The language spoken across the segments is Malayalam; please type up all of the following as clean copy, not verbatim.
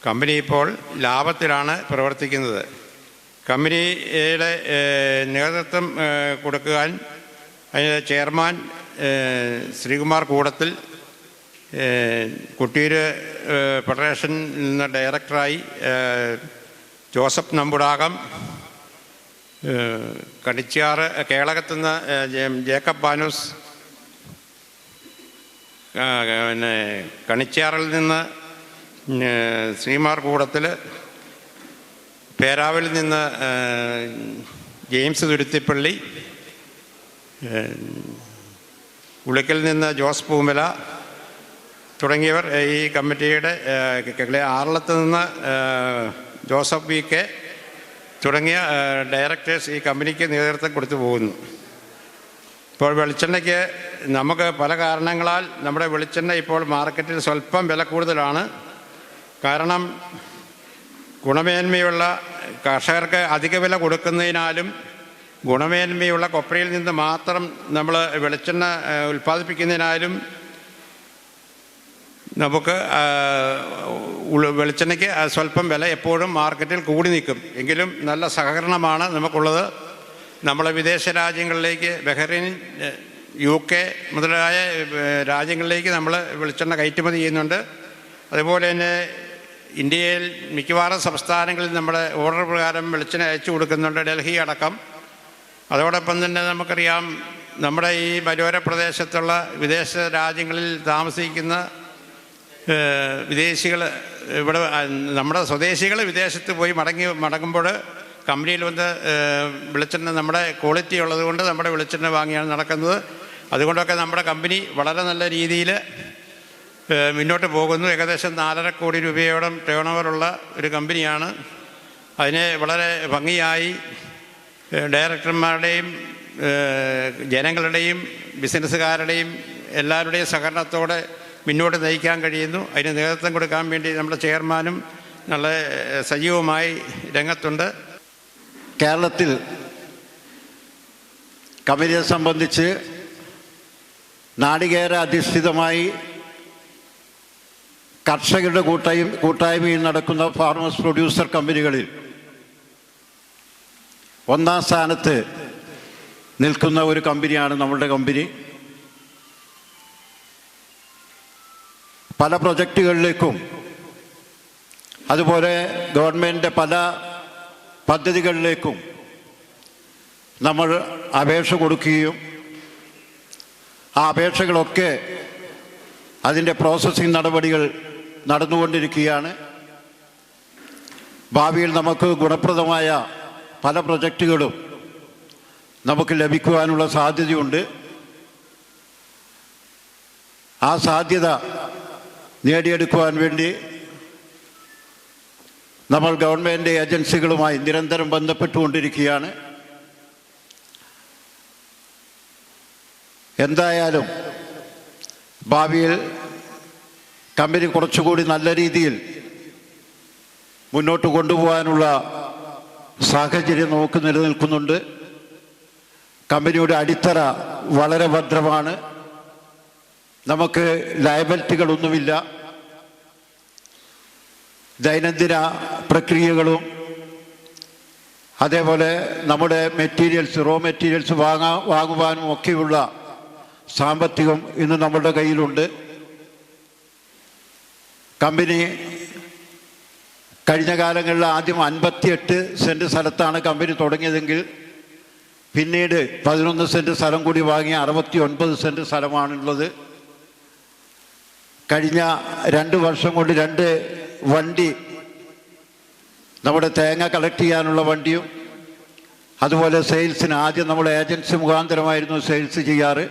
കമ്പനി ഇപ്പോൾ ലാഭത്തിലാണ് പ്രവർത്തിക്കുന്നത്. കമ്പനിയുടെ നേതൃത്വം കൊടുക്കാൻ അതിൻ്റെ ചെയർമാൻ ശ്രീകുമാർ കൂടത്തിൽ, കുട്ടിയൂർ ഫെഡറേഷനിൽ നിന്ന് ഡയറക്ടറായി ജോസഫ് നമ്പുടാകം, കണിച്ചാറ് കേളകത്തുനിന്ന് ജേക്കബ് ബാനൂസ്, പിന്നെ കണിച്ചാറിൽ നിന്ന് ശ്രീകുമാർ കൂടത്തിൽ, പേരാവിൽ നിന്ന് ജെയിംസ് തുരുത്തിപ്പള്ളി, ഉളിക്കൽ നിന്ന് ജോസ് പൂമല തുടങ്ങിയവർ ഈ കമ്മിറ്റിയുടെ, ആറളത്ത് നിന്ന് ജോസഫ് വി കെ തുടങ്ങിയ ഡയറക്ടേഴ്സ് ഈ കമ്പനിക്ക് നേതൃത്വം കൊടുത്തു പോകുന്നു. ഇപ്പോൾ വെളിച്ചെണ്ണയ്ക്ക് നമുക്ക് പല കാരണങ്ങളാൽ നമ്മുടെ വെളിച്ചെണ്ണ ഇപ്പോൾ മാർക്കറ്റിൽ സ്വല്പം വില കൂടുതലാണ്. കാരണം ഗുണമേന്മയുള്ള കർഷകർക്ക് അധിക വില കൊടുക്കുന്നതിനാലും ഗുണമേന്മയുള്ള കൊപ്രയിൽ നിന്ന് മാത്രം നമ്മൾ വെളിച്ചെണ്ണ ഉൽപ്പാദിപ്പിക്കുന്നതിനാലും നമുക്ക് വെളിച്ചെണ്ണയ്ക്ക് സ്വല്പം വില എപ്പോഴും മാർക്കറ്റിൽ കൂടി നിൽക്കും. എങ്കിലും നല്ല സഹകരണമാണ് നമുക്കുള്ളത്. നമ്മൾ വിദേശ രാജ്യങ്ങളിലേക്ക്, ബഹ്റൈൻ, UK മുതലായ രാജ്യങ്ങളിലേക്ക് നമ്മൾ വെളിച്ചെണ്ണ കയറ്റുമതി ചെയ്യുന്നുണ്ട്. അതുപോലെ തന്നെ ഇന്ത്യയിൽ മിക്കവാറും സംസ്ഥാനങ്ങളിൽ നമ്മുടെ ഓർഡർ പ്രകാരം വെളിച്ചെണ്ണ അയച്ചു കൊടുക്കുന്നുണ്ട്, ഡൽഹി അടക്കം. അതോടൊപ്പം തന്നെ നമുക്കറിയാം, നമ്മുടെ ഈ മലയോര പ്രദേശത്തുള്ള വിദേശ രാജ്യങ്ങളിൽ താമസിക്കുന്ന വിദേശികൾ, ഇവിടെ നമ്മുടെ സ്വദേശികൾ വിദേശത്ത് പോയി മടങ്ങുമ്പോൾ കമ്പനിയിൽ വന്ന് വെളിച്ചെണ്ണ നമ്മുടെ ക്വാളിറ്റി ഉള്ളതുകൊണ്ട് നമ്മുടെ വെളിച്ചെണ്ണ വാങ്ങിയാണ് നടക്കുന്നത്. അതുകൊണ്ടൊക്കെ നമ്മുടെ കമ്പനി വളരെ നല്ല രീതിയിൽ മുന്നോട്ട് പോകുന്നു. ഏകദേശം 4.5 കോടി രൂപയോളം ടേൺ ഓവറുള്ള ഒരു കമ്പനിയാണ്. അതിനെ വളരെ ഭംഗിയായി ഡയറക്ടർമാരുടെയും ജനങ്ങളുടെയും ബിസിനസ്സുകാരുടെയും എല്ലാവരുടെയും സഹകരണത്തോടെ മുന്നോട്ട് നയിക്കാൻ കഴിയുന്നു. അതിന് നേതൃത്വം കൊടുക്കാൻ വേണ്ടി നമ്മുടെ ചെയർമാനും നല്ല സജീവമായി രംഗത്തുണ്ട്. കേരളത്തിൽ കമ്പനിയെ സംബന്ധിച്ച് നാളികേര അധിഷ്ഠിതമായി കർഷകരുടെ കൂട്ടായ്മയിൽ നടക്കുന്ന ഫാർമേഴ്സ് പ്രൊഡ്യൂസർ കമ്പനികളിൽ ഒന്നാം സ്ഥാനത്ത് നിൽക്കുന്ന ഒരു കമ്പനിയാണ് നമ്മളുടെ കമ്പനി. പല പ്രൊജക്റ്റുകളിലേക്കും അതുപോലെ ഗവൺമെൻറ്റിൻ്റെ പല പദ്ധതികളിലേക്കും നമ്മൾ അപേക്ഷ കൊടുക്കുകയും ആ അപേക്ഷകളൊക്കെ അതിൻ്റെ പ്രോസസ്സിംഗ് നടപടികൾ നടന്നുകൊണ്ടിരിക്കുകയാണ്. ഭാവിയിൽ നമുക്ക് ഗുണപ്രദമായ പല പ്രൊജക്റ്റുകളും നമുക്ക് ലഭിക്കുവാനുള്ള സാധ്യതയുണ്ട്. ആ സാധ്യത നേടിയെടുക്കുവാൻ വേണ്ടി നമ്മൾ ഗവൺമെൻറ് ഏജൻസികളുമായി നിരന്തരം ബന്ധപ്പെട്ടുകൊണ്ടിരിക്കുകയാണ്. എന്തായാലും ഭാവിയിൽ കമ്പനി കുറച്ചുകൂടി നല്ല രീതിയിൽ മുന്നോട്ട് കൊണ്ടുപോകാനുള്ള സാഹചര്യം നമുക്ക് നിലനിൽക്കുന്നുണ്ട്. കമ്പനിയുടെ അടിത്തറ വളരെ ഭദ്രമാണ്. നമുക്ക് ലയബിലിറ്റികളൊന്നുമില്ല. ദൈനംദിന പ്രക്രിയകളും അതേപോലെ നമ്മുടെ റോ മെറ്റീരിയൽസ് വാങ്ങുവാനും ഒക്കെയുള്ള സാമ്പത്തികം ഇന്ന് നമ്മുടെ കയ്യിലുണ്ട്. കമ്പനി കഴിഞ്ഞ കാലങ്ങളിൽ ആദ്യം 58 സെൻറ്റ് സ്ഥലത്താണ് കമ്പനി തുടങ്ങിയതെങ്കിൽ പിന്നീട് 11 സെൻറ്റ് സ്ഥലം കൂടി വാങ്ങി 69 സെൻറ്റ് സ്ഥലമാണുള്ളത്. കഴിഞ്ഞ 2 വർഷം കൊണ്ട് 2 വണ്ടി, നമ്മുടെ തേങ്ങ കളക്ട് ചെയ്യാനുള്ള വണ്ടിയും അതുപോലെ സെയിൽസിന് ആദ്യം നമ്മൾ ഏജൻസി മുഖാന്തരമായിരുന്നു സെയിൽസ് ചെയ്യാറ്.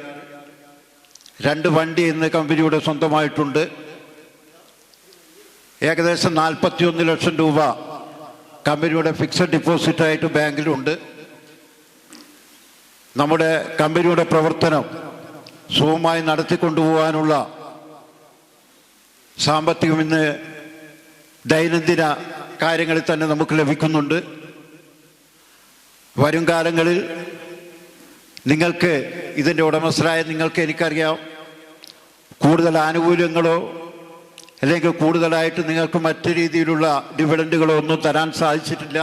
2 വണ്ടി ഇന്ന് കമ്പനിയുടെ സ്വന്തമായിട്ടുണ്ട്. ഏകദേശം 41 ലക്ഷം രൂപ കമ്പനിയുടെ ഫിക്സഡ് ഡിപ്പോസിറ്റായിട്ട് ബാങ്കിലുണ്ട്. നമ്മുടെ കമ്പനിയുടെ പ്രവർത്തനം സുഗമമായി നടത്തിക്കൊണ്ടുപോകാനുള്ള സാമ്പത്തികം ഇന്ന് ദൈനംദിന കാര്യങ്ങളിൽ തന്നെ നമുക്ക് ലഭിക്കുന്നുണ്ട്. വരും കാലങ്ങളിൽ നിങ്ങൾക്ക് ഇതിൻ്റെ ഉടമസ്ഥരായ നിങ്ങൾക്ക് എനിക്കറിയാം, കൂടുതൽ ആനുകൂല്യങ്ങളോ അല്ലെങ്കിൽ കൂടുതലായിട്ട് നിങ്ങൾക്ക് മറ്റു രീതിയിലുള്ള ഡിവിഡൻഡുകളോ ഒന്നും തരാൻ സാധിച്ചിട്ടില്ല.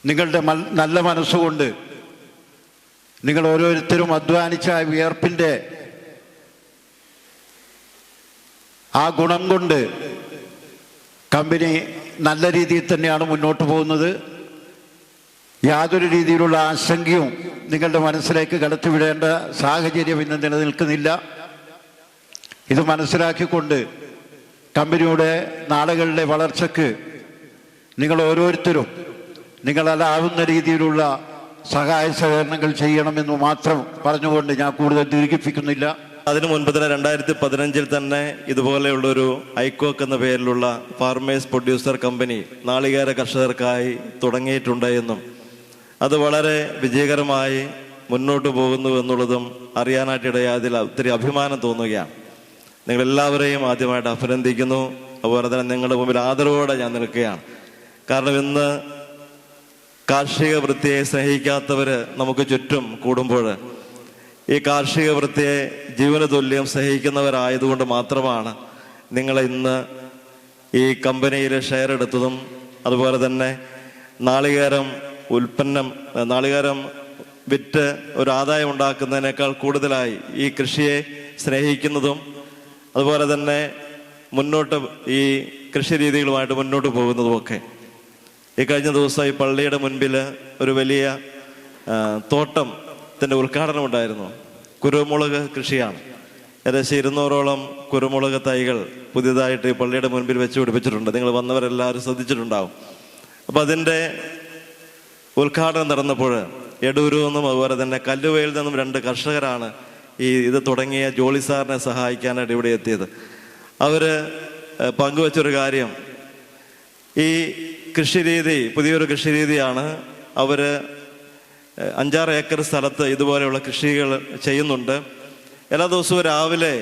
നിങ്ങളുടെ നല്ല മനസ്സുകൊണ്ട് നിങ്ങൾ ഓരോരുത്തരും അധ്വാനിച്ച വിയർപ്പിൻ്റെ ആ ഗുണം കൊണ്ട് കമ്പനി നല്ല രീതിയിൽ തന്നെയാണ് മുന്നോട്ട് പോകുന്നത്. യാതൊരു രീതിയിലുള്ള ആശങ്കയും നിങ്ങളുടെ മനസ്സിലേക്ക് കടത്തിവിടേണ്ട സാഹചര്യം ഇന്ന് നിലനിൽക്കുന്നില്ല. ഇത് മനസ്സിലാക്കിക്കൊണ്ട് കമ്പനിയുടെ നാളുകളിലെ വളർച്ചയ്ക്ക് നിങ്ങൾ ഓരോരുത്തരും നിങ്ങളാവുന്ന രീതിയിലുള്ള സഹായ സഹകരണങ്ങൾ ചെയ്യണമെന്ന് മാത്രം പറഞ്ഞുകൊണ്ട് ഞാൻ കൂടുതൽ ദീർഘിപ്പിക്കുന്നില്ല. അതിനു മുൻപ് തന്നെ 2015 തന്നെ ഇതുപോലെയുള്ളൊരു ഐക്കോക്ക് എന്ന പേരിലുള്ള ഫാർമേഴ്സ് പ്രൊഡ്യൂസർ കമ്പനി നാളികേര കർഷകർക്കായി തുടങ്ങിയിട്ടുണ്ട് എന്നും അത് വളരെ വിജയകരമായി മുന്നോട്ട് പോകുന്നു എന്നുള്ളതും അറിയാനായിട്ടിടയായതിൽ ഒത്തിരി അഭിമാനം തോന്നുകയാണ്. നിങ്ങളെല്ലാവരെയും ആദ്യമായിട്ട് അഭിനന്ദിക്കുന്നു. അതുപോലെ തന്നെ നിങ്ങളുടെ മുമ്പിൽ ആദരവോടെ ഞാൻ നിൽക്കുകയാണ്. കാരണം ഇന്ന് കാർഷിക വൃത്തിയെ സ്നേഹിക്കാത്തവർ നമുക്ക് ചുറ്റും കൂടുമ്പോൾ ഈ കാർഷിക വൃത്തിയെ ജീവന തുല്യം സ്നേഹിക്കുന്നവരായതുകൊണ്ട് മാത്രമാണ് നിങ്ങൾ ഇന്ന് ഈ കമ്പനിയിൽ ഷെയർ എടുത്തതും അതുപോലെ തന്നെ നാളികേരം വിറ്റ് ഒരു ആദായം ഉണ്ടാക്കുന്നതിനേക്കാൾ കൂടുതലായി ഈ കൃഷിയെ സ്നേഹിക്കുന്നതും അതുപോലെ തന്നെ മുന്നോട്ട് ഈ കൃഷി രീതികളുമായിട്ട് മുന്നോട്ട് പോകുന്നതുമൊക്കെ. ഈ കഴിഞ്ഞ ദിവസം ഈ പള്ളിയുടെ മുൻപിൽ ഒരു വലിയ തോട്ടത്തിൻ്റെ ഉദ്ഘാടനം ഉണ്ടായിരുന്നു. കുരുമുളക് കൃഷിയാണ്. ഏകദേശം 200ഓളം കുരുമുളക് തൈകൾ പുതിയതായിട്ട് ഈ പള്ളിയുടെ മുൻപിൽ വെച്ച് പിടിപ്പിച്ചിട്ടുണ്ട്. നിങ്ങൾ വന്നവരെല്ലാവരും ശ്രദ്ധിച്ചിട്ടുണ്ടാവും. അപ്പോൾ അതിൻ്റെ ഉദ്ഘാടനം നടന്നപ്പോൾ എടൂരിൽ നിന്നും അതുപോലെ തന്നെ കല്ലുവയിൽ നിന്നും 2 കർഷകരാണ് ഇത് തുടങ്ങിയ ജോളി സാറിനെ സഹായിക്കാനായിട്ട് ഇവിടെ എത്തിയത്. അവർ പങ്കുവച്ചൊരു കാര്യം, ഈ കൃഷിരീതി പുതിയൊരു കൃഷിരീതിയാണ്. അവർ 5-6 ഏക്കർ സ്ഥലത്ത് ഇതുപോലെയുള്ള കൃഷികൾ ചെയ്യുന്നുണ്ട്. എല്ലാ ദിവസവും രാവിലെ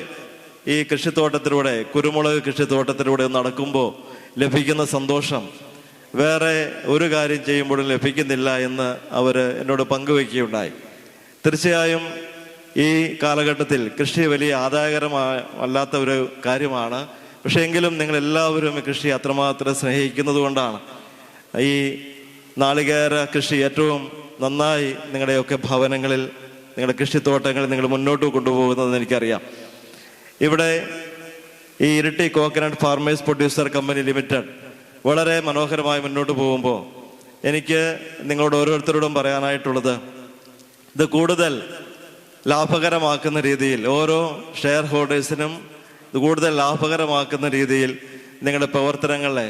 ഈ കൃഷിത്തോട്ടത്തിലൂടെ കുരുമുളക് കൃഷിത്തോട്ടത്തിലൂടെ നടക്കുമ്പോൾ ലഭിക്കുന്ന സന്തോഷം വേറെ ഒരു കാര്യം ചെയ്യുമ്പോഴും ലഭിക്കുന്നില്ല എന്ന് അവർ എന്നോട് പങ്കുവയ്ക്കുകയുണ്ടായി. തീർച്ചയായും ഈ കാലഘട്ടത്തിൽ കൃഷി വലിയ ആദായകരമല്ലാത്ത ഒരു കാര്യമാണ്. പക്ഷേ എങ്കിലും നിങ്ങളെല്ലാവരും കൃഷി അത്രമാത്രം സ്നേഹിക്കുന്നത് കൊണ്ടാണ് ഈ നാളികേര കൃഷി ഏറ്റവും നന്നായി നിങ്ങളുടെയൊക്കെ ഭവനങ്ങളിൽ നിങ്ങളുടെ കൃഷിത്തോട്ടങ്ങളിൽ നിങ്ങൾ മുന്നോട്ട് കൊണ്ടുപോകുന്നതെന്ന് എനിക്കറിയാം. ഇവിടെ ഈ Iritty coconut farmers producer company limited വളരെ മനോഹരമായി മുന്നോട്ട് പോകുമ്പോൾ എനിക്ക് നിങ്ങളോട് ഓരോരുത്തരോടും പറയാനായിട്ടുള്ളത്, ഇത് കൂടുതൽ ലാഭകരമാക്കുന്ന രീതിയിൽ ഓരോ ഷെയർ ഹോൾഡേഴ്സിനും ഇത് കൂടുതൽ ലാഭകരമാക്കുന്ന രീതിയിൽ നിങ്ങളുടെ പ്രവർത്തനങ്ങളെ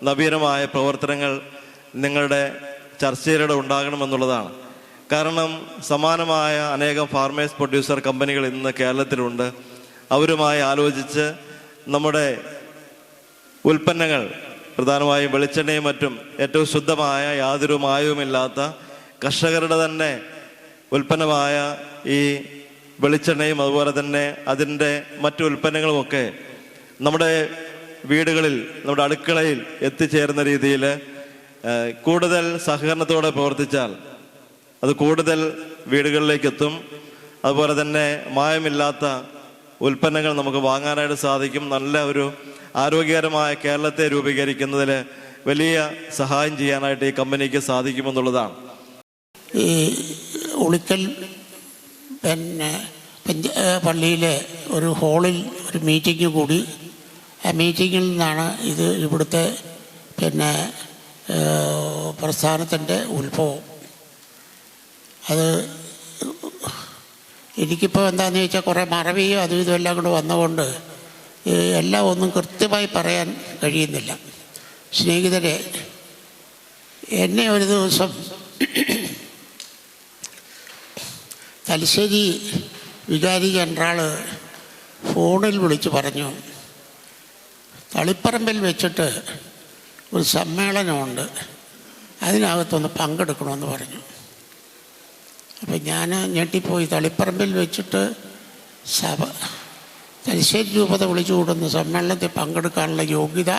നവീനമായ പ്രവർത്തനങ്ങൾ നിങ്ങളുടെ ചർച്ചയിലൂടെ ഉണ്ടാകണമെന്നുള്ളതാണ്. കാരണം സമാനമായ അനേകം ഫാർമേഴ്സ് പ്രൊഡ്യൂസർ കമ്പനികൾ ഇന്ന് കേരളത്തിലുണ്ട്. അവരുമായി ആലോചിച്ച് നമ്മുടെ ഉൽപ്പന്നങ്ങൾ, പ്രധാനമായും വെളിച്ചെണ്ണയും മറ്റും ഏറ്റവും ശുദ്ധമായ യാതൊരു മായവുമില്ലാത്ത കർഷകരുടെ തന്നെ ഉൽപ്പന്നമായ ഈ വെളിച്ചെണ്ണയും അതുപോലെ തന്നെ അതിൻ്റെ മറ്റു ഉൽപ്പന്നങ്ങളുമൊക്കെ നമ്മുടെ വീടുകളിൽ, നമ്മുടെ അടുക്കളയിൽ എത്തിച്ചേരുന്ന രീതിയിൽ കൂടുതൽ സഹകരണത്തോടെ പ്രവർത്തിച്ചാൽ അത് കൂടുതൽ വീടുകളിലേക്ക് എത്തും. അതുപോലെ തന്നെ മായമില്ലാത്ത ഉൽപ്പന്നങ്ങൾ നമുക്ക് വാങ്ങാനായിട്ട് സാധിക്കും. നല്ല ഒരു ആരോഗ്യകരമായ കേരളത്തെ രൂപീകരിക്കുന്നതിൽ വലിയ സഹായം ചെയ്യാനായിട്ട് ഈ കമ്പനിക്ക് സാധിക്കുമെന്നുള്ളതാണ്. ഈ ഉളിക്കൽ പള്ളിയിലെ ഒരു ഹാളിൽ ഒരു മീറ്റിംഗ് കൂടി. ആ മീറ്റിങ്ങിൽ നിന്നാണ് ഇവിടുത്തെ പ്രസ്ഥാനത്തിൻ്റെ ഉത്ഭവം. അത് എനിക്കിപ്പോൾ എന്താണെന്ന് ചോദിച്ചാൽ കുറേ മറവിയും അതും ഇതും എല്ലാം കൂടെ വന്നുകൊണ്ട് എല്ലാം ഒന്നും കൃത്യമായി പറയാൻ കഴിയുന്നില്ല. സ്നേഹിതരെ, എന്നെ ഒരു ദിവസം തലശ്ശേരി വികാരി ജനറൽ ഫോണിൽ വിളിച്ച് പറഞ്ഞു, തളിപ്പറമ്പിൽ വെച്ചിട്ട് ഒരു സമ്മേളനമുണ്ട്, അതിനകത്തൊന്ന് പങ്കെടുക്കണമെന്ന് പറഞ്ഞു. അപ്പം ഞാൻ ഞെട്ടിപ്പോയി. തളിപ്പറമ്പിൽ വെച്ചിട്ട് തലശ്ശേരി രൂപത വിളിച്ചു കൂടുന്ന സമ്മേളനത്തിൽ പങ്കെടുക്കാനുള്ള യോഗ്യത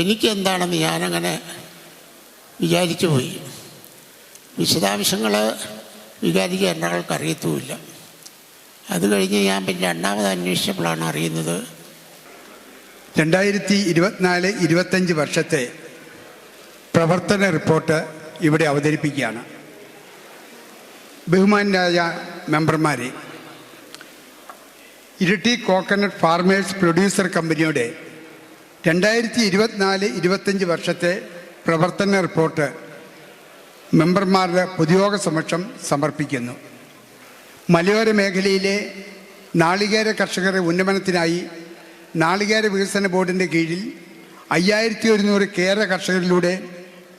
എനിക്കെന്താണെന്ന് ഞാനങ്ങനെ വിചാരിച്ചു പോയി. വിശദാംശങ്ങൾ വികാരി ജനറൽക്ക് അറിയത്തുമില്ല. അത് കഴിഞ്ഞ് ഞാൻ പിന്നെ രണ്ടാമത് അന്വേഷിച്ചപ്പോഴാണ് അറിയുന്നത് 2024-25 വർഷത്തെ പ്രവർത്തന റിപ്പോർട്ട് ഇവിടെ അവതരിപ്പിക്കുകയാണ്. ബഹുമാന്യരായ മെമ്പർമാരെ, ഇരിട്ടി കോക്കനട്ട് ഫാർമേഴ്സ് പ്രൊഡ്യൂസർ കമ്പനിയുടെ 2024-25 വർഷത്തെ പ്രവർത്തന റിപ്പോർട്ട് മെമ്പർമാരുടെ പൊതുയോഗ സമക്ഷം സമർപ്പിക്കുന്നു. മലയോര മേഖലയിലെ നാളികേര കർഷകരുടെ ഉന്നമനത്തിനായി നാളികേര വികസന ബോർഡിൻ്റെ കീഴിൽ 5100 കേര കർഷകരിലൂടെ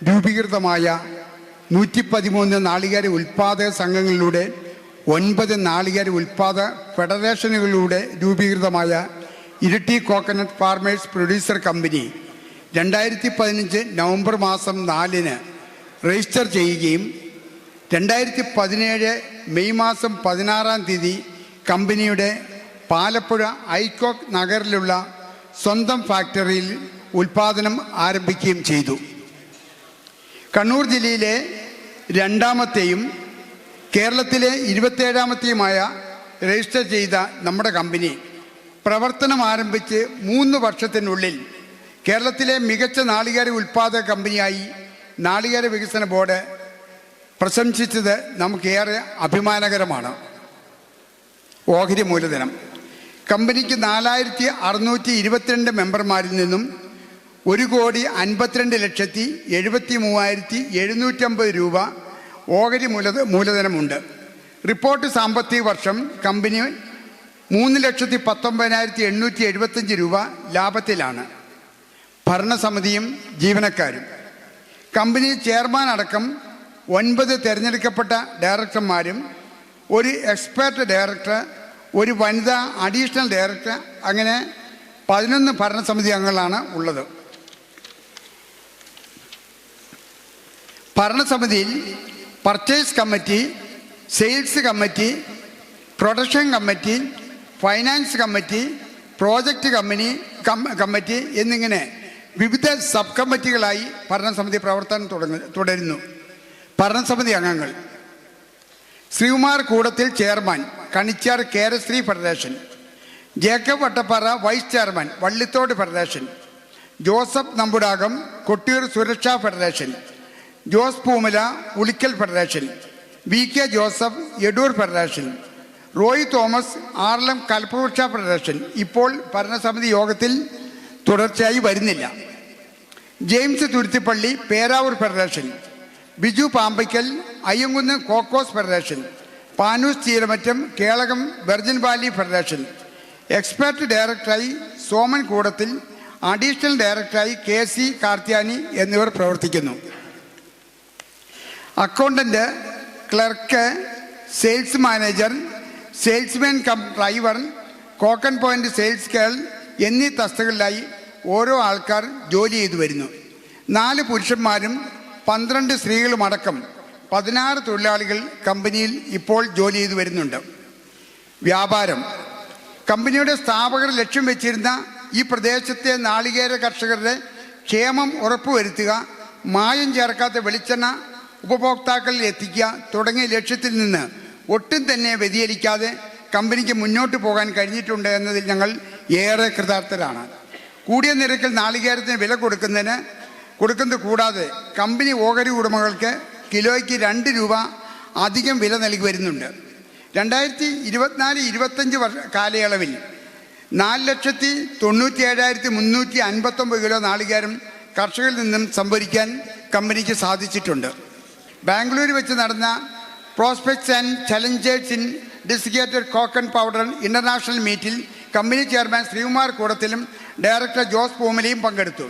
രൂപീകൃതമായ 113 നാളികേര ഉൽപ്പാദക സംഘങ്ങളിലൂടെ 9 നാളികേര ഉൽപ്പാദക ഫെഡറേഷനുകളിലൂടെ രൂപീകൃതമായ Iritty coconut farmers producer company 2015 November മാസം 4-ന് രജിസ്റ്റർ ചെയ്യുകയും 2017 മെയ് മാസം 16-ാം തീയതി കമ്പനിയുടെ പാലപ്പുഴ ഐക്കോക്ക് നഗറിലുള്ള സ്വന്തം ഫാക്ടറിയിൽ ഉൽപ്പാദനം ആരംഭിക്കുകയും ചെയ്തു. കണ്ണൂർ ജില്ലയിലെ 2ാമത്തെയും കേരളത്തിലെ 27ാമത്തെയുമായ രജിസ്റ്റർ ചെയ്ത നമ്മുടെ കമ്പനി പ്രവർത്തനം ആരംഭിച്ച് 3 വർഷത്തിനുള്ളിൽ കേരളത്തിലെ മികച്ച നാളികേര ഉൽപ്പാദക കമ്പനിയായി നാളികേര വികസന ബോർഡ് പ്രശംസിച്ചത് നമുക്കേറെ അഭിമാനകരമാണ്. ഓഹരി മൂലധനം കമ്പനിക്ക് 4622 മെമ്പർമാരിൽ നിന്നും 1,52,73,750 രൂപ ഓഹരി മൂലധനമുണ്ട്. റിപ്പോർട്ട് സാമ്പത്തിക വർഷം കമ്പനി 3,19,875 രൂപ ലാഭത്തിലാണ്. ഭരണസമിതിയും ജീവനക്കാരും കമ്പനി ചെയർമാൻ അടക്കം 9 തിരഞ്ഞെടുക്കപ്പെട്ട ഡയറക്ടർമാരും 1 എക്സ്പെർട്ട് ഡയറക്ടർ, 1 വനിതാ അഡീഷണൽ ഡയറക്ടർ, അങ്ങനെ 11 ഭരണസമിതി അംഗങ്ങളാണ് ഉള്ളത്. ഭരണസമിതിയിൽ purchase committee, sales committee, production committee, finance committee, project committee എന്നിങ്ങനെ വിവിധ സബ് കമ്മിറ്റികളായി ഭരണസമിതി പ്രവർത്തനം തുടരുന്നു. ഭരണസമിതി അംഗങ്ങൾ: Sreekumar Koodathil chairman, Kanichar Kerasree federation; Jacob Vattappara vice chairman, Vallithode federation; Joseph Nambudakam, Kottiyoor Suraksha federation; Jose Poomala, Ulikkal federation; VK Joseph, Edoor federation; Roy Thomas, Aralam Kalpavriksha federation ഇപ്പോൾ ഭരണസമിതി യോഗത്തിൽ തുടർച്ചയായി വരുന്നില്ല; James Thuruthippally, Peravoor federation; Biju Pampackal, Ayyankunnu cocos federation; Panoos Cheeramattam, Kelakam virgin valley federation; expert ഡയറക്ടറായി സോമൻ കൂടത്തിൽ, അഡീഷണൽ ഡയറക്ടറായി KC കാർത്യാനി എന്നിവർ പ്രവർത്തിക്കുന്നു. Accountant, clerk, sales manager, salesman cum driver, കോക്കൺ point sales girl എന്നീ തസ്തികകളിലായി ഓരോ ആൾക്കാർ ജോലി ചെയ്തു വരുന്നു. 4 പുരുഷന്മാരും 12 സ്ത്രീകളുമടക്കം 16 തൊഴിലാളികൾ കമ്പനിയിൽ ഇപ്പോൾ ജോലി ചെയ്തു വരുന്നുണ്ട്. വ്യാപാരം കമ്പനിയുടെ സ്ഥാപകർ ലക്ഷ്യം വെച്ചിരുന്ന ഈ പ്രദേശത്തെ നാളികേര കർഷകരുടെ ക്ഷേമം ഉറപ്പുവരുത്തുക, മായം ചേർക്കാത്ത വെളിച്ചെണ്ണ ഉപഭോക്താക്കളിൽ എത്തിക്കുക തുടങ്ങിയ ലക്ഷ്യത്തിൽ നിന്ന് ഒട്ടും തന്നെ വ്യതിചലിക്കാതെ കമ്പനിക്ക് മുന്നോട്ട് പോകാൻ കഴിഞ്ഞിട്ടുണ്ട് എന്നതിൽ ഞങ്ങൾ ഏറെ കൃതാർത്ഥരാണ്. കൂടിയ നിരക്കിൽ നാളികേരത്തിന് വില കൊടുക്കുന്നത് കൂടാതെ കമ്പനി ഓഹരി ഉടമകൾക്ക് കിലോയ്ക്ക് 2 രൂപ അധികം വില നൽകി വരുന്നുണ്ട്. 2024-25 കാലയളവിൽ 4,97,359 കിലോ നാളികേരം കർഷകരിൽ നിന്നും സംഭരിക്കാൻ കമ്പനിക്ക് സാധിച്ചിട്ടുണ്ട്. ബാംഗ്ലൂർ വെച്ച് നടന്ന prospects and challengers in desiccated coconut powder international മീറ്റിൽ കമ്പനി ചെയർമാൻ ശ്രീകുമാർ കൂടത്തിലും ഡയറക്ടർ ജോസ് പൂമലയും പങ്കെടുത്തു.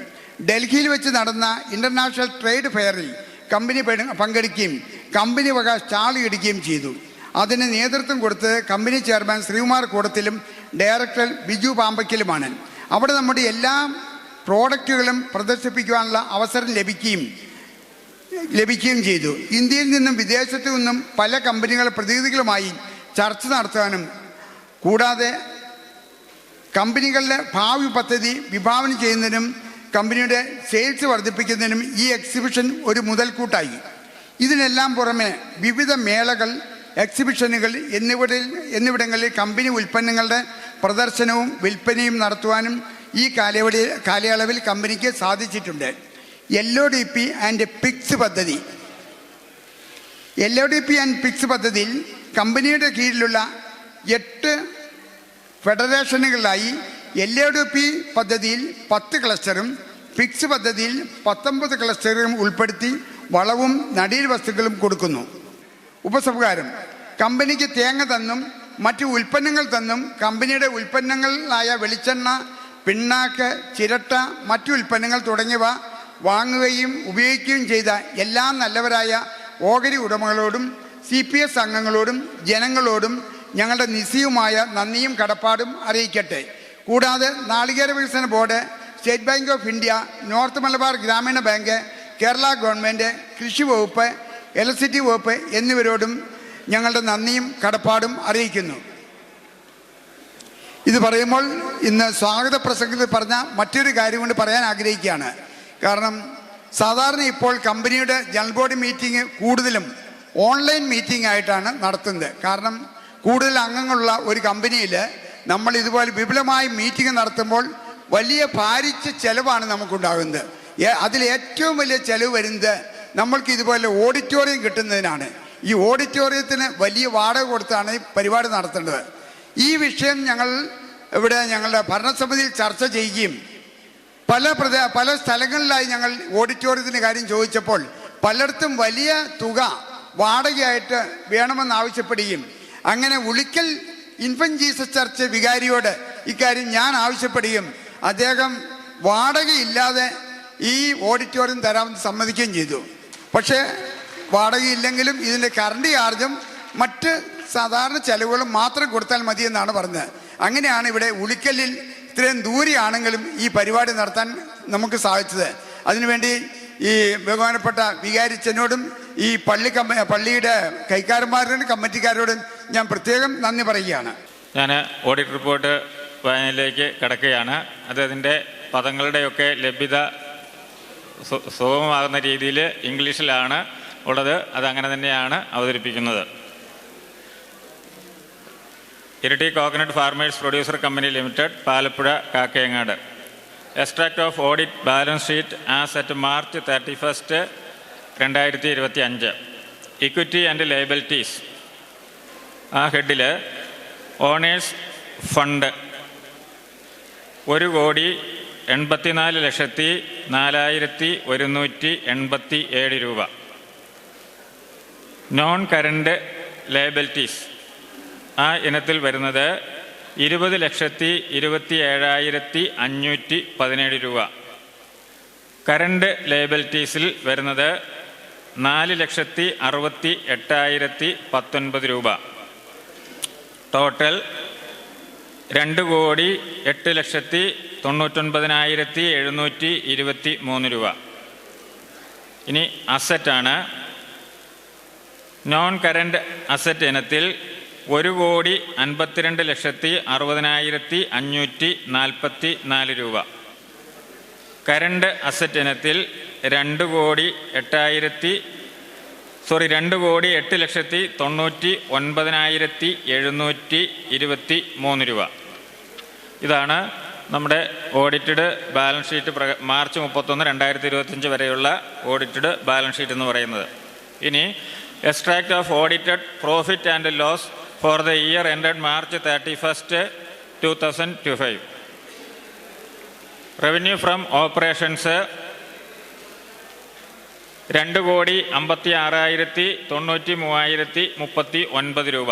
ഡൽഹിയിൽ വെച്ച് നടന്ന ഇൻ്റർനാഷണൽ ട്രേഡ് ഫെയറിൽ കമ്പനി പങ്കെടുക്കുകയും കമ്പനി വക സ്റ്റാൾ ഇടുകയും ചെയ്തു. അതിന് നേതൃത്വം കൊടുത്തത് കമ്പനി ചെയർമാൻ ശ്രീകുമാർ കൂടത്തിലും ഡയറക്ടർ ബിജു പാമ്പയ്ക്കലുമാണ്. അവിടെ നമ്മുടെ എല്ലാ പ്രോഡക്റ്റുകളും പ്രദർശിപ്പിക്കുവാനുള്ള അവസരം ലഭിക്കുകയും ചെയ്തു. ഇന്ത്യയിൽ നിന്നും വിദേശത്തു നിന്നും പല കമ്പനികളുടെ പ്രതിനിധികളുമായി ചർച്ച നടത്താനും കൂടാതെ കമ്പനികളുടെ ഭാവി പദ്ധതി വിഭാവനം ചെയ്യുന്നതിനും കമ്പനിയുടെ സെയിൽസ് വർദ്ധിപ്പിക്കുന്നതിനും ഈ എക്സിബിഷൻ ഒരു മുതൽക്കൂട്ടായി. ഇതിനെല്ലാം പുറമെ വിവിധ മേളകൾ, എക്സിബിഷനുകൾ എന്നിവിടങ്ങളിൽ കമ്പനി ഉൽപ്പന്നങ്ങളുടെ പ്രദർശനവും വിൽപ്പനയും നടത്തുവാനും ഈ കാലയളവിൽ കമ്പനിക്ക് സാധിച്ചിട്ടുണ്ട്. LODP ആൻഡ് പിക്സ് പദ്ധതി. LODP ആൻഡ് പിക്സ് പദ്ധതിയിൽ കമ്പനിയുടെ കീഴിലുള്ള 8 ഫെഡറേഷനുകളിലായി LODP പദ്ധതിയിൽ 10 ക്ലസ്റ്ററും പിക്സ് പദ്ധതിയിൽ 19 ക്ലസ്റ്ററും ഉൾപ്പെടുത്തി വളവും നടീൽ വസ്തുക്കളും കൊടുക്കുന്നു. ഉപസംഹാരം: കമ്പനിക്ക് തേങ്ങ തന്നും മറ്റു ഉൽപ്പന്നങ്ങൾ തന്നും കമ്പനിയുടെ ഉൽപ്പന്നങ്ങളായ വെളിച്ചെണ്ണ, പിണ്ണാക്ക്, ചിരട്ട, മറ്റു ഉൽപ്പന്നങ്ങൾ തുടങ്ങിയവ വാങ്ങുകയും ഉപയോഗിക്കുകയും ചെയ്ത എല്ലാ നല്ലവരായ ഓഹരി ഉടമകളോടും CPS അംഗങ്ങളോടും ജനങ്ങളോടും ഞങ്ങളുടെ നിസ്സീയമായ നന്ദിയും കടപ്പാടും അറിയിക്കട്ടെ. കൂടാതെ നാളികേര വികസന board, state bank of India, north Malabar ഗ്രാമീണ ബാങ്ക്, കേരള ഗവൺമെൻറ്, കൃഷി വകുപ്പ്, ഇലക്ട്രിസിറ്റി വകുപ്പ് എന്നിവരോടും ഞങ്ങളുടെ നന്ദിയും കടപ്പാടും അറിയിക്കുന്നു. ഇത് പറയുമ്പോൾ ഇന്ന് സ്വാഗത പ്രസംഗത്തിൽ പറഞ്ഞ മറ്റൊരു കാര്യം കൊണ്ട് പറയാൻ ആഗ്രഹിക്കുകയാണ്. കാരണം സാധാരണ ഇപ്പോൾ കമ്പനിയുടെ ജനറൽ ബോഡി മീറ്റിംഗ് കൂടുതലും ഓൺലൈൻ മീറ്റിംഗ് ആയിട്ടാണ് നടത്തുന്നത്. കാരണം കൂടുതൽ അംഗങ്ങളുള്ള ഒരു കമ്പനിയിൽ നമ്മൾ ഇതുപോലെ വിപുലമായി മീറ്റിംഗ് നടത്തുമ്പോൾ വലിയ ഭാരിച്ച ചെലവാണ് നമുക്കുണ്ടാകുന്നത്. അതിൽ ഏറ്റവും വലിയ ചെലവ് വരുന്നത് നമ്മൾക്ക് ഇതുപോലെ ഓഡിറ്റോറിയം കിട്ടുന്നതിനാണ്. ഈ ഓഡിറ്റോറിയത്തിന് വലിയ വാടക കൊടുത്താണ് ഈ പരിപാടി നടത്തേണ്ടത്. ഈ വിഷയം ഞങ്ങൾ ഇവിടെ ഞങ്ങളുടെ ഭരണസമിതിയിൽ ചർച്ച ചെയ്യുകയും പല സ്ഥലങ്ങളിലായി ഞങ്ങൾ ഓഡിറ്റോറിയത്തിൻ്റെ കാര്യം ചോദിച്ചപ്പോൾ പലയിടത്തും വലിയ തുക വാടകയായിട്ട് വേണമെന്ന് ആവശ്യപ്പെടുകയും അങ്ങനെ ഉളിക്കൽ ഇൻഫന്റ് ജീസസ് ചർച്ച് വികാരിയോട് ഇക്കാര്യം ഞാൻ ആവശ്യപ്പെടുകയും അദ്ദേഹം വാടകയില്ലാതെ ഈ ഓഡിറ്റോറിയം തരാമെന്ന് സമ്മതിക്കുകയും ചെയ്തു. പക്ഷേ വാടകയില്ലെങ്കിലും ഇതിൻ്റെ കറണ്ട് ചാർജും മറ്റ് സാധാരണ ചെലവുകളും മാത്രം കൊടുത്താൽ മതിയെന്നാണ് പറഞ്ഞത്. അങ്ങനെയാണ് ഇവിടെ ഉളിക്കലിൽ ഇത്രയും ദൂരെയാണെങ്കിലും ഈ പരിപാടി നടത്താൻ നമുക്ക് സാധിച്ചത്. അതിനുവേണ്ടി ഈ ബഹുമാനപ്പെട്ട വികാരിച്ചനോടും ഈ പള്ളിയുടെ കൈക്കാരന്മാരോടും കമ്മിറ്റിക്കാരോടും ഞാൻ പ്രത്യേകം നന്ദി പറയുകയാണ്. ഞാൻ ഓഡിറ്റ് റിപ്പോർട്ട് വായനയിലേക്ക് കടക്കുകയാണ്. അതിൻ്റെ പദങ്ങളുടെയൊക്കെ ലഭ്യത സുഗമമാകുന്ന രീതിയിൽ ഇംഗ്ലീഷിലാണ് ഉള്ളത്. അതങ്ങനെ തന്നെയാണ് അവതരിപ്പിക്കുന്നത്. Iritty coconut farmers producer company limited, Palappuzha, Kakkayangad. Extract of audit balance sheet as at March 31, 2025. Equity and liabilities. ആ ഹെഡിൽ ഓണേഴ്സ് ഫണ്ട് 1,84,4187 രൂപ. നോൺ കറണ്ട് ലയബിലിറ്റീസ് ആ ഇനത്തിൽ വരുന്നത് 20,27,517 രൂപ. കറണ്ട് ലയബിലിറ്റീസിൽ വരുന്നത് 4,68,819 രൂപ. ടോട്ടൽ 2,08,99,723 രൂപ. ഇനി അസറ്റാണ്. നോൺ കറണ്ട് അസറ്റ് ഇനത്തിൽ 1,52,60,544 രൂപ. കറണ്ട് അസറ്റ് ഇനത്തിൽ 2,08,99,723 രൂപ. ഇതാണ് നമ്മുടെ ഓഡിറ്റഡ് ബാലൻസ് ഷീറ്റ് March 31, 2025 വരെയുള്ള ഓഡിറ്റഡ് ബാലൻസ് ഷീറ്റ് എന്ന് പറയുന്നത്. ഇനി extract of audited profit and loss for the year ended March 31, 2025. Revenue from operations 2,56,93,039 രൂപ.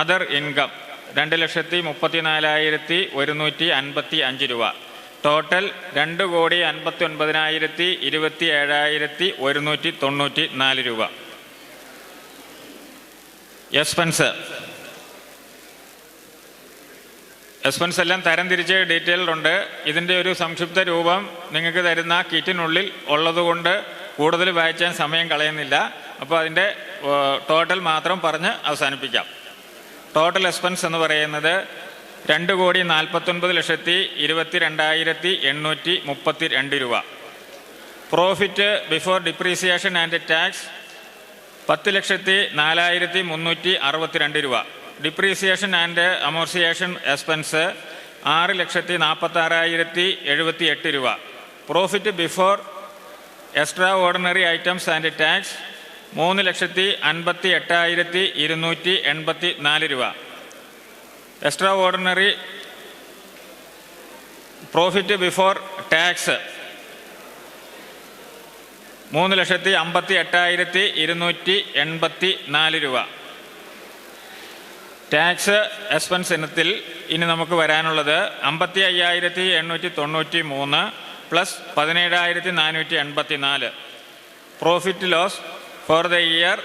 അതർ ഇൻകം 2,34,155 രൂപ. ടോട്ടൽ 2,59,27,194 രൂപ. എക്സ്പെൻസ് എല്ലാം തരംതിരിച്ച് ഡീറ്റെയിൽഡ് ഉണ്ട്. ഇതിൻ്റെ ഒരു സംക്ഷിപ്ത രൂപം നിങ്ങൾക്ക് തരുന്ന കിറ്റിനുള്ളിൽ ഉള്ളതുകൊണ്ട് കൂടുതൽ വായിച്ചാൻ സമയം കളയുന്നില്ല. അപ്പോൾ അതിൻ്റെ ടോട്ടൽ മാത്രം പറഞ്ഞ് അവസാനിപ്പിക്കാം. ടോട്ടൽ എക്സ്പെൻസ് എന്ന് പറയുന്നത് 2,49,22,832 രൂപ. Profit before depreciation and tax 10,04,362 രൂപ. ഡിപ്രീസിയേഷൻ ആൻഡ് അമോർസിയേഷൻ എക്സ്പെൻസ് 6,46,078 രൂപ. Profit before extraordinary items and tax 3,58,284 രൂപ. Extraordinary profit before tax 3,58,284 രൂപ. ടാക്സ് എക്സ്പെൻസ് ഇനത്തിൽ ഇനി നമുക്ക് വരാനുള്ളത് 55,893 plus 17,484. Profit loss for the year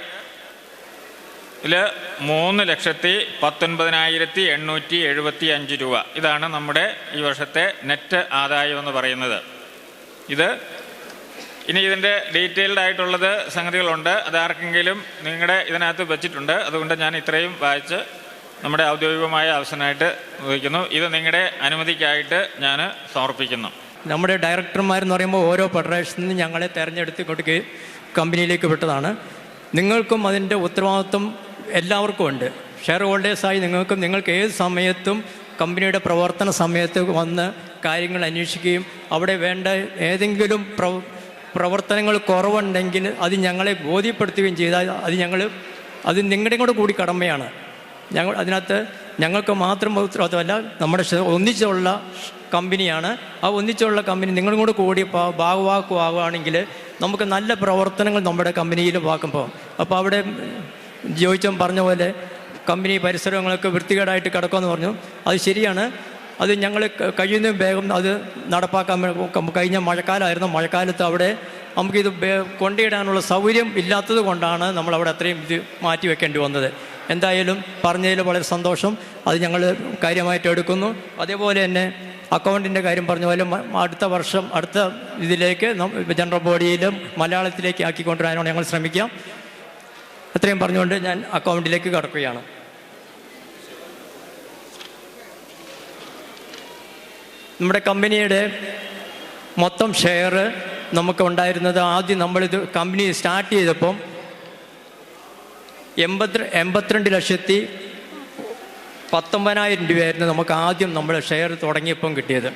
3,19,875 രൂപ. ഇതാണ് നമ്മുടെ ഈ വർഷത്തെ നെറ്റ് ആദായം എന്ന് പറയുന്നത്. ഇനി ഇതിൻ്റെ ഡീറ്റെയിൽഡ് ആയിട്ടുള്ളത് സംഗതികളുണ്ട്. അതാർക്കെങ്കിലും നിങ്ങളുടെ ഇതിനകത്ത് വെച്ചിട്ടുണ്ട്. അതുകൊണ്ട് ഞാൻ ഇത്രയും വായിച്ച് നമ്മുടെ ഔദ്യോഗികമായ ആവശ്യമായിട്ട് വഹിക്കുന്നു. ഇത് നിങ്ങളുടെ അനുമതിക്കായിട്ട് ഞാൻ സമർപ്പിക്കുന്നു. നമ്മുടെ ഡയറക്ടർമാരെന്ന് പറയുമ്പോൾ ഓരോ ഫെഡറേഷനിൽ നിന്ന് ഞങ്ങളെ തിരഞ്ഞെടുത്ത് ഇങ്ങോട്ട് കമ്പനിയിലേക്ക് വിട്ടതാണ്. നിങ്ങൾക്കും അതിൻ്റെ ഉത്തരവാദിത്വം എല്ലാവർക്കും ഉണ്ട്. ഷെയർ ഹോൾഡേഴ്സായി നിങ്ങൾക്ക് ഏത് സമയത്തും കമ്പനിയുടെ പ്രവർത്തന സമയത്ത് വന്ന് കാര്യങ്ങൾ അന്വേഷിക്കുകയും അവിടെ വേണ്ട ഏതെങ്കിലും പ്രവർത്തനങ്ങൾ കുറവുണ്ടെങ്കിൽ അത് ഞങ്ങളെ ബോധ്യപ്പെടുത്തുകയും ചെയ്താൽ അത് നിങ്ങളുടെയും കൂടി കടമയാണ്. അതിനകത്ത് ഞങ്ങൾക്ക് മാത്രം ഉത്തരവാദിത്തമല്ല, നമ്മുടെ ഒന്നിച്ചുള്ള കമ്പനിയാണ്. ആ ഒന്നിച്ചുള്ള കമ്പനി നിങ്ങളും കൂടി ഭാഗവാക്കുവാകുകയാണെങ്കിൽ നമുക്ക് നല്ല പ്രവർത്തനങ്ങൾ നമ്മുടെ കമ്പനിയിൽ വാക്കുമ്പോൾ അപ്പോൾ അവിടെ ജോയിച്ചൻ പറഞ്ഞ പോലെ കമ്പനി പരിസരങ്ങളൊക്കെ വൃത്തികേടായിട്ട് കിടക്കുമെന്ന് പറഞ്ഞു. അത് ശരിയാണ്. അത് ഞങ്ങൾ കഴിയുന്ന വേഗം അത് നടപ്പാക്കാൻ കഴിഞ്ഞ മഴക്കാലമായിരുന്നു. മഴക്കാലത്ത് അവിടെ നമുക്കിത് കൊണ്ടിടാനുള്ള സൗകര്യം ഇല്ലാത്തത് കൊണ്ടാണ് നമ്മളവിടെ അത്രയും ഇത് മാറ്റി വെക്കേണ്ടി വന്നത്. എന്തായാലും പറഞ്ഞതിൽ വളരെ സന്തോഷം. അത് ഞങ്ങൾ കാര്യമായിട്ട് എടുക്കുന്നു. അതേപോലെ തന്നെ അക്കൗണ്ടിൻ്റെ കാര്യം പറഞ്ഞ പോലെ അടുത്ത വർഷം അടുത്ത ഇതിലേക്ക് ജനറൽ ബോഡിയിലും മലയാളത്തിലേക്ക് ആക്കിക്കൊണ്ടുവരാനാണ് ഞങ്ങൾ ശ്രമിക്കാം. അത്രയും പറഞ്ഞുകൊണ്ട് ഞാൻ അക്കൗണ്ടിലേക്ക് കടക്കുകയാണ്. നമ്മുടെ കമ്പനിയുടെ മൊത്തം ഷെയർ നമുക്ക് ഉണ്ടായിരുന്നത് ആദ്യം നമ്മളിത് കമ്പനി സ്റ്റാർട്ട് ചെയ്തപ്പം 82,19,000 രൂപയായിരുന്നു നമുക്ക് ആദ്യം നമ്മൾ ഷെയർ തുടങ്ങിയപ്പം കിട്ടിയത്.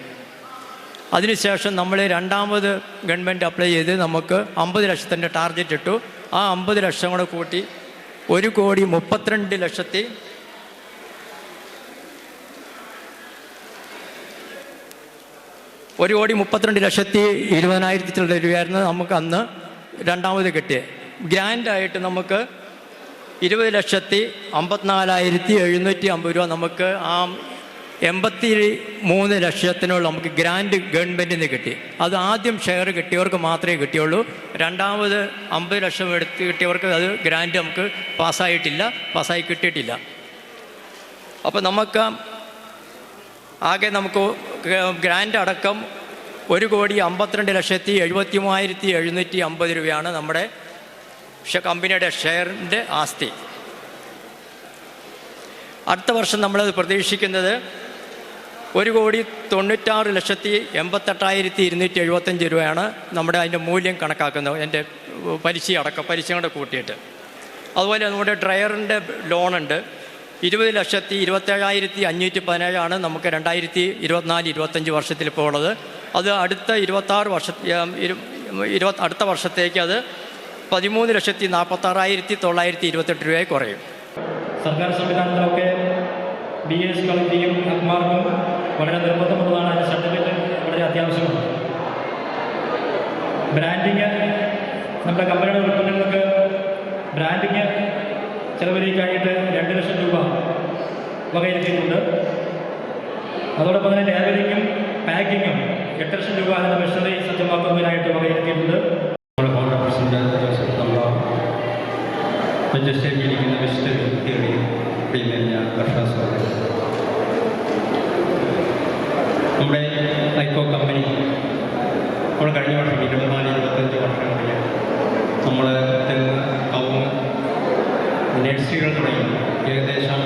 അതിനുശേഷം നമ്മൾ രണ്ടാമത് ഗവൺമെൻറ് അപ്ലൈ ചെയ്ത് നമുക്ക് 50 ലക്ഷത്തിൻ്റെ ടാർഗറ്റ് ഇട്ടു. ആ 50 ലക്ഷം കൂടെ കൂട്ടി 1,32,20,000 1,32,20,000 രൂപയായിരുന്നു നമുക്ക് അന്ന് രണ്ടാമത് കിട്ടിയത്. ഗ്രാൻഡായിട്ട് നമുക്ക് 20,54,750 രൂപ നമുക്ക് ആ 83 ലക്ഷത്തിനുള്ള നമുക്ക് ഗ്രാൻഡ് ഗവൺമെൻറ്റിൽ നിന്ന് കിട്ടി. അത് ആദ്യം ഷെയർ കിട്ടിയവർക്ക് മാത്രമേ കിട്ടിയുള്ളൂ. രണ്ടാമത് 50 ലക്ഷം എടുത്ത് കിട്ടിയവർക്ക് അത് ഗ്രാൻഡ് നമുക്ക് പാസ്സായി കിട്ടിയിട്ടില്ല. അപ്പോൾ നമുക്ക് ആകെ നമുക്ക് ഗ്രാൻഡ് അടക്കം 1,52,73,750 രൂപയാണ് നമ്മുടെ കമ്പനിയുടെ ഷെയറിൻ്റെ ആസ്തി. അടുത്ത വർഷം നമ്മളത് പ്രതീക്ഷിക്കുന്നത് 1,96,88,275 രൂപയാണ് നമ്മുടെ അതിൻ്റെ മൂല്യം കണക്കാക്കുന്നത്. എൻ്റെ പലിശ കൂടെ കൂട്ടിയിട്ട്. അതുപോലെ നമ്മുടെ ഡ്രയറിൻ്റെ ലോണുണ്ട്. 20,27,517 നമുക്ക് 2024-25 വർഷത്തിൽ ഇപ്പോൾ ഉള്ളത്. അത് അടുത്ത 26 അടുത്ത വർഷത്തേക്ക് അത് 13,46,928 രൂപയായി കുറയും. സർക്കാർ സംവിധാനത്തിലൊക്കെ BS കളക്ടിയും അക്മാർക്കും വളരെ നിർബന്ധമുള്ളതാണ്. അതിൻ്റെ സർട്ടിഫിക്കറ്റ് വളരെ അത്യാവശ്യമാണ്. ബ്രാൻഡിങ് നമ്മുടെ കമ്പനിയുടെ ഉൽപ്പന്നങ്ങൾക്ക് ബ്രാൻഡിങ് ചെലവഴിക്കാനായിട്ട് 2 ലക്ഷം രൂപ വകയിരുത്തിയിട്ടുണ്ട്. അതോടൊപ്പം തന്നെ ലേബലിങ്ങും പാക്കിങ്ങും 8 ലക്ഷം രൂപ അതിൻ്റെ മെഷീനറി സജ്ജമാക്കുന്നതിനായിട്ട് വകയിരുത്തിയിട്ടുണ്ട്. ഫൗണ്ടർ പ്രസിഡന്റ് ജോസഫ് തമ്പ, മഞ്ചേരിയിലിരിക്കുന്ന വിശിഷ്ട വ്യക്തികളെയും പ്രിയങ്കരഞ്ഞ കർഷകരെ, നമ്മുടെ ഐക്കോ കമ്പനി നമ്മൾ കഴിഞ്ഞ വർഷം 24-25 വർഷങ്ങളിൽ നമ്മൾ തെങ്ങ്, കവുങ്ങ്, നഴ്സറികൾ തുടങ്ങി ഏകദേശം